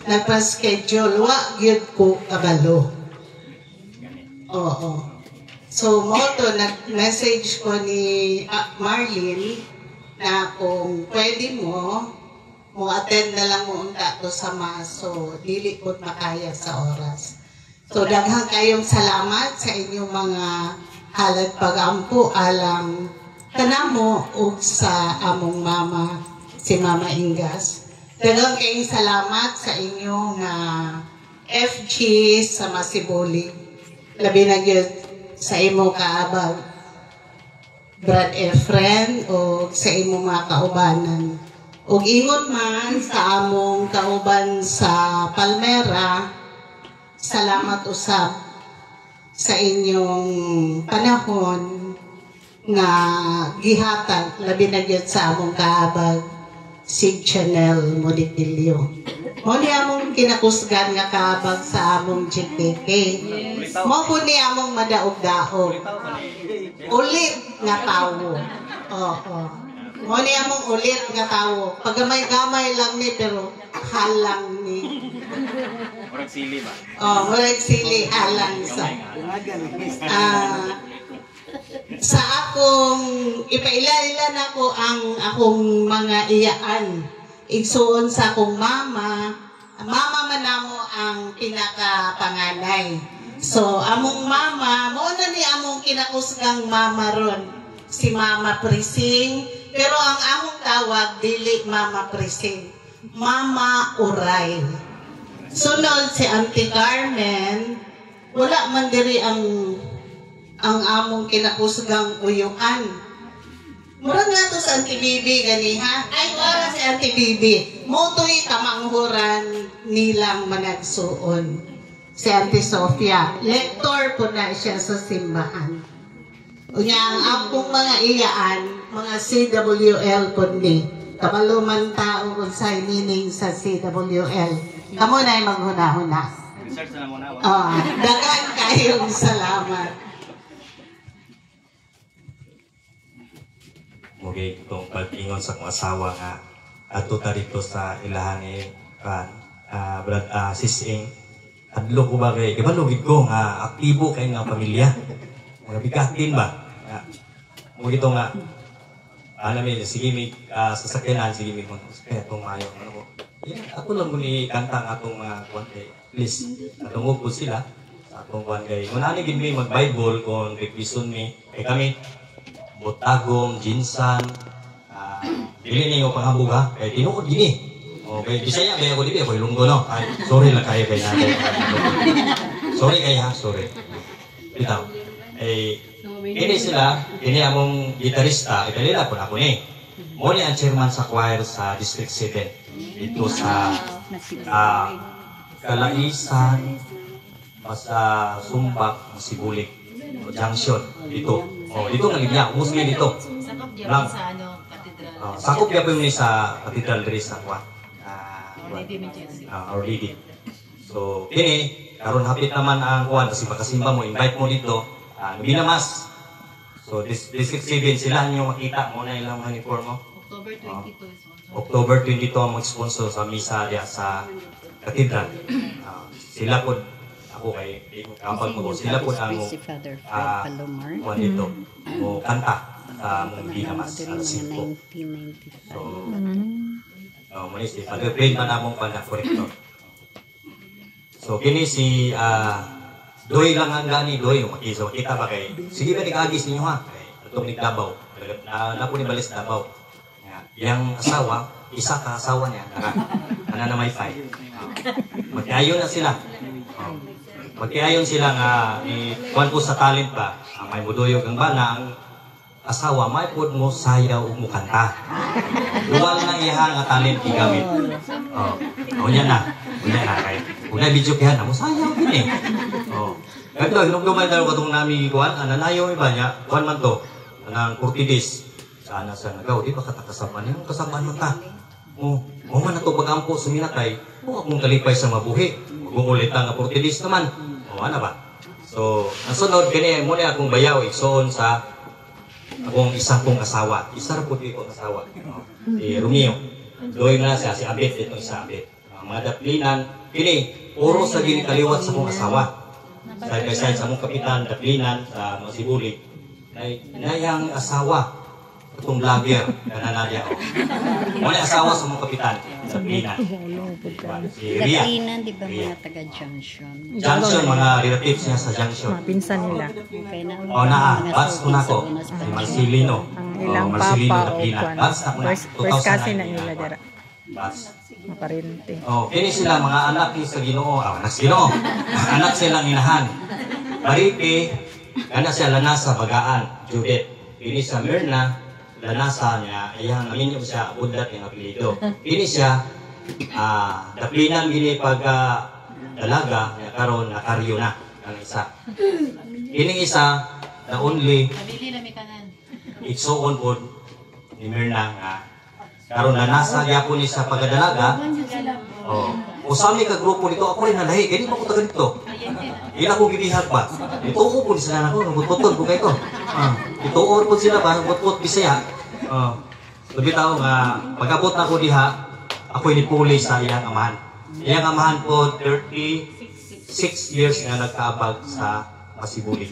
nagpa-schedule wa gyud ko kabalo. Oo. So mo to nag-message ko ni Marlene na kung pwede mo attend na lang mo unta to sa maso dili ko makaya sa oras. So daghang kayong salamat sa inyong mga halad pagampo alang kanamo ug sa among mama si Mama Ingas. Daghang kayong salamat sa inyong FG sa Masibuli. Labi na gyud sa imo kaabag Brad Efren o sa imo mga kaubanan. Ug ingon man sa among kauban sa Palmera, salamat usab sa inyong panahon nga gihatag labi na gyud sa among kaabag si Chanel Modipilio. Mo ni among kinakusgan nga kaabag sa among GPK. Mo po ni among madaog-daog. Ulit nga tawo. Oo. Mo ni among ulit nga tawo. Pagamay-gamay lang ni pero halang ni. Murag sili ba? Murag sili halang sa. Sa akong ipaila-ila na ko ang akong mga iyaan. Igsuon sa akong mama man namo ang pinakapanganay. So among mama, mo na ni among kinakusgang mama ron, si Mama Prising, pero ang among tawag dili Mama Prising, Mama Uray. Sunod si Auntie Carmen, wala man diri ang among kinakusgang uyuan. Murag nga to sa Auntie Bibi ganiha. Ay, wala si Auntie Bibi. Moto'y kamanghuran nilang managsuon. Si Auntie Sofia. Lektor po na siya sa simbahan. Unya ang akong mga iyaan, mga CWL po ni. Kabalo man tao kung sa meaning sa CWL. Kamo na'y maghuna-huna. Research na muna. Dagan kayong salamat. Mugay itong pag-ingon sa kong asawa nga ato ta dito sa ilahan ni Brad Sising. Adlo ko ba kay kabalugid ko nga aktibo kay nga pamilya. Mga bigatin ba? Mugay ito nga namin, sige may sasakyanan, sige may kaya itong mayo. Ako lang ko ni kantang atong kuwante. Please, atong upod sila sa atong kuwante. Manani gid may mag-Bible kung requeston mi. Kay kami, Botagong, Jinsan, dili na yung panghabog ha, kaya tinuod gini. Okay, Bisaya, kaya ako dili, ako Ilonggo no. Ay, sorry lang kayo kay natin. Sorry kayo ha, sorry. Bitaw. Ini sila, ini among gitarista, ikalila po na ako ni. Mo ni ang chairman sa choir sa District 7. Dito sa Kalaisan, sa Sumbak, Sibulik, Junction, dito. Dito nga niya, mostly dito. Sakop diya sa katedral. Sakop diya po ni sa katedral diri sa Juan. Our Lady. So, kini karon hapit naman ang Juan kasi makasimba mo, invite mo dito. Binamas. So, District 7 sila niyo makita mo na ilang uniform mo. October 22 ang mag-sponsor sa misa diya sa katedral. Sila po ako kay kapag mo sila po ang kuwan dito o kanta sa mong binamas ang simpo. So muna si Father Fred man among panakorektor. So kini si Doy lang ang gani Doy makiso kita ba kay sige ba ni kagis ninyo ha kay atong niglabaw na po ni Balis Davao. Yang asawa, isa ka asawa niya, na may five. Magkayon na sila. Magkayon sila nga, kuwan po sa talent ba, ang may muduyog ang bana, ang asawa, may po mo sayaw o mo kanta. Duwal na iha nga talent igamit. Unya na. Kung na video kaya na mo, sayaw din eh. Ganito, hinugduman tayo katong nami kuwan, ananayo iba niya, kuwan man to, ng Kurtidis. Sana sa nagaw, di ba katakasaman niya? Kasaman man ta. Mo man na ito pag-ampo suminatay, huwag akong kalipay sa mabuhi. Mag-uulit ang Kurtidis naman. Ano ba? So, ang sunod, kanya muna akong bayaw, iksoon sa akong isang kong asawa. Isa po di kong asawa. Si Romeo. Doy na siya, si Abet, itong isa Abet. Ang mga daplinan, kini, puro sa ginikaliwat sa kong asawa. Side-by-side sa mong kapitan, daplinan, sa mga sibulig. Nayang asawa, itong vlogger, kananadya ko. Muna asawa sa mong kapitan, daplinan. Si Ria. Daplinan, di ba mga taga-junction? Junction, mga relatives niya sa Junction. Mga pinsan nila. Okay na. Bats ko na ko. Si Marcelino. Ang ilang Marcelino papa o Daplinan. kwan. Bats na ko na. First cousin na nila dira. Bats. Maparente. Kini sila mga anak ni sa Ginoo. Anak sa Ginoo. Anak silang inahan. Maripi, kana siya lanasa bagaan. Judith. Kini sa Myrna, lanasa niya. Iyang namin yung siya budat yung apelido. Kini siya, daplinan gini pag dalaga, niya karon nakaryo na. Ang isa. Kini isa, the only, Pabili na may kanan. iksoon po ni Myrna nga karon na nasa gyapon ni sa pagdalaga. Usami ka grupo dito ako rin nalahi kini pa ko taga dito. Ila ko gibihag ba. Dito ko po sila nako nagbuton ko kay to. Ituor po sila ba butbut Bisaya. Labi tao nga pagabot na ko diha ako inipuli sa iyang amahan. Iyang amahan po 36 years na nagkaabag sa Masibuli.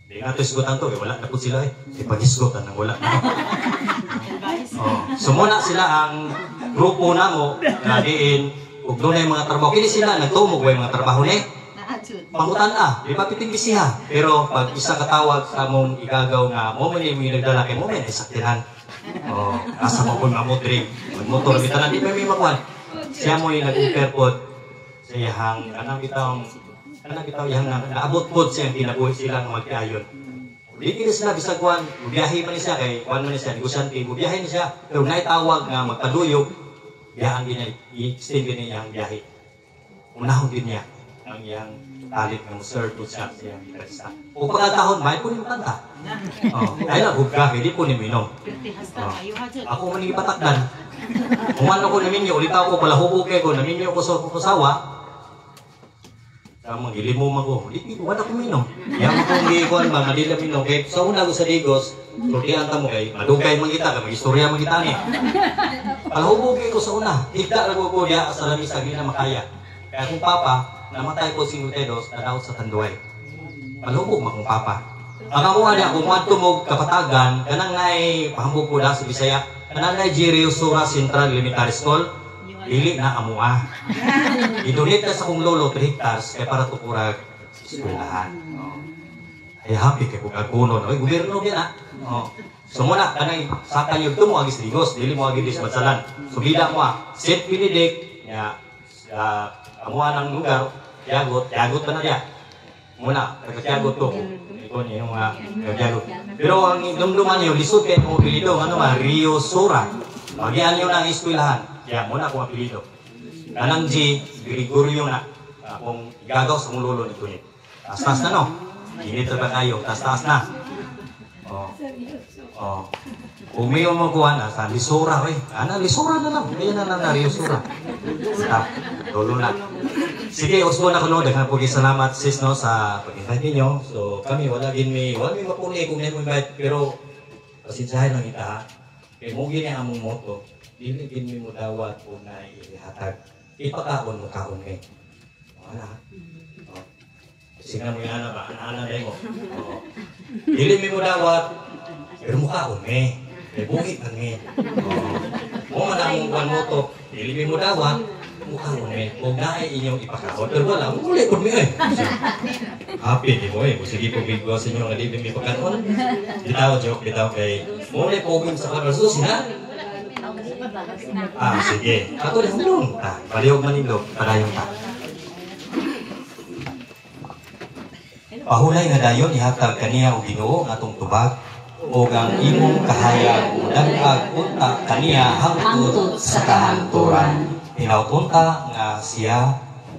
Di nga ito isgutan to, wala na po sila eh. Di pag-isgutan nang wala na. So muna sila ang grupo na mo, na diin, kung doon na yung mga trabaho. Kini sila, nagtumog yung mga trabaho ni. Pangutan na, di ba piting bisiha. Pero pag isa katawag sa mong igagaw nga, mo man yung nagdala kay mo, may saktinan. Asa mo po mga motring. Mag-motor, bitanan, di ba may magwan. Siya mo yung nag-imper po. Sa iyahang, kanang bitaw yang naabot po siya, tinabuhi silang magkayon. Hindi sila bisag kuan, biyahe man siya kay kuan man siya, negosyante, biyahe ni siya, pero naitawag nga magpaduyog, biyahan din niya, i-extend din niya ang biyahe. Unahon din niya ang iyang talit ng sir to siya sa iyang interesta. O pagkatahon, may po ni matanda. Ay na, hugga, hindi po ni minom. Ako man ipatakdan. Umano ko namin niyo, ulit ako pala hubog ko, namin niyo ko sa kusawa, magilimu ako. Di wala ko minom. Yang kung gikuan ba madila minom kay sa una ko sa Digos, tutian ta mo kay madugay man kita kay magistorya man kita ni. Palhubog ko sa una, higda ra ko dia sa lamisa gina makaya. Kaya akong papa namatay po 52 nadaot sa Tanduay. Palhubog man akong papa. Ang amo niya kung madto mo kapatagan kanang nay pahambog ko da sa Bisaya. Kanang nay Jerry Sura Central Elementary School. Dili na amua. Idunit na sa kong lolo 3 hectares kaya para tukurag eskwelahan. Ay happy kay kuno. Oy gobyerno din ah. So muna kanay sa kanyog tumo agi sa Digos, dili mo agi disbatsalan. So bida mo St. Benedict ya amua nang lugar, yagot ba na dia. Muna taga-yagot to. Ito niyo nga yagot. Pero ang dumduman niyo lisod kay mo bilido ano ma Rio Sura. Magian niyo nang eskwelahan. Ya, muna akong apelido. Kanang G, Gregorio na. Akong gagaw sa mululo nito niya. Taas-taas na no? Ginito ba kayo? Taas-taas na. Umiyo mo kuha na sa Lisura. Lisura na lang. Kaya na lang na Lisura. Stop. Lolo na. Sige, usbo na ko no. Daghang po salamat sis no sa pag-invite niyo. So kami wala may mapuli kung may invite. Pero pasensyahin lang kita ha. Kaya mo gini among moto. Dili din mo dawat o na ihatag. Ipakaon mo kaon kay. Wala. Sige mo yan ba? Ana mo. Dili mo dawat. Pero mo kaon Buhit man Mo man ang kuan mo to. Dili mo dawat. mukhang mo men, kung naay inyong ipakahon, pero wala, muli po mi eh. Happy di mo eh, sige po bigwa sa inyo nga di mi pagkanon. Bitaw kay, muli po sa kapal susi ha? Sige. Ato di humulong. Palihog manilog, padayong ta. Pahulay nga dayon ihatag kaniya og Ginoo nga atong tubag ug ang imong kahayag dag-ag unta kaniya hangtod sa kahangturan. Pinautunta nga siya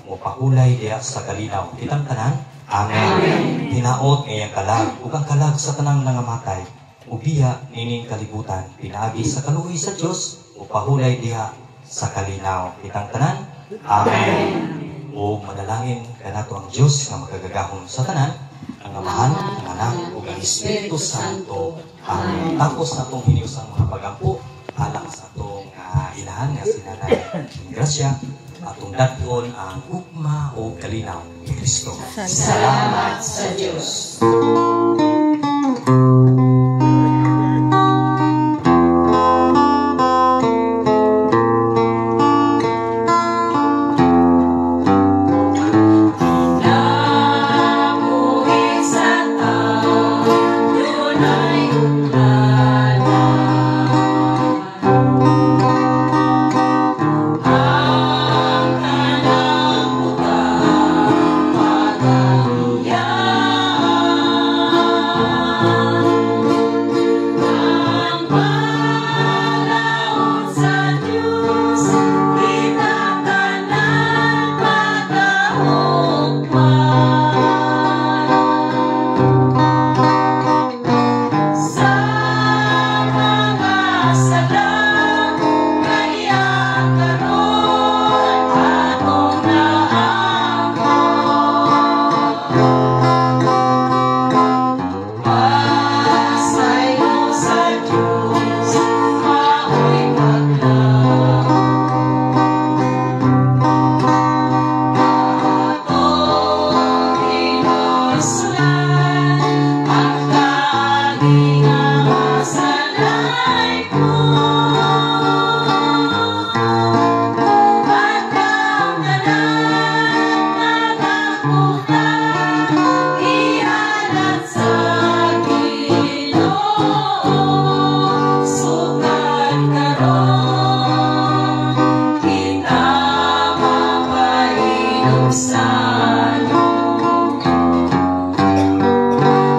mo pahulay diya sa kalinaw. Kitang tanan? Amen. Tinaot ngayang kalag ug ang kalag sa tanang nangamatay. Ubiya nining kalibutan pinaagi sa kaluoy sa Dios o pahulay diha sa kalinaw. Kitang tanan? Amen. O manalangin kanato ang Dios nga makagagahon sa tanan, ang Amahan, ang Anak, ug ang Espiritu Santo. Amen. Tapos natong hiniusang mga pagampo alang sa atong inahan nga si Nanay Gracia, atong daton ang ugma o kalinaw ni Kristo. Salamat sa Diyos.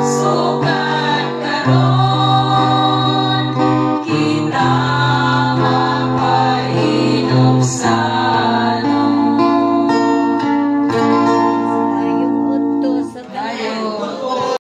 Sukat karon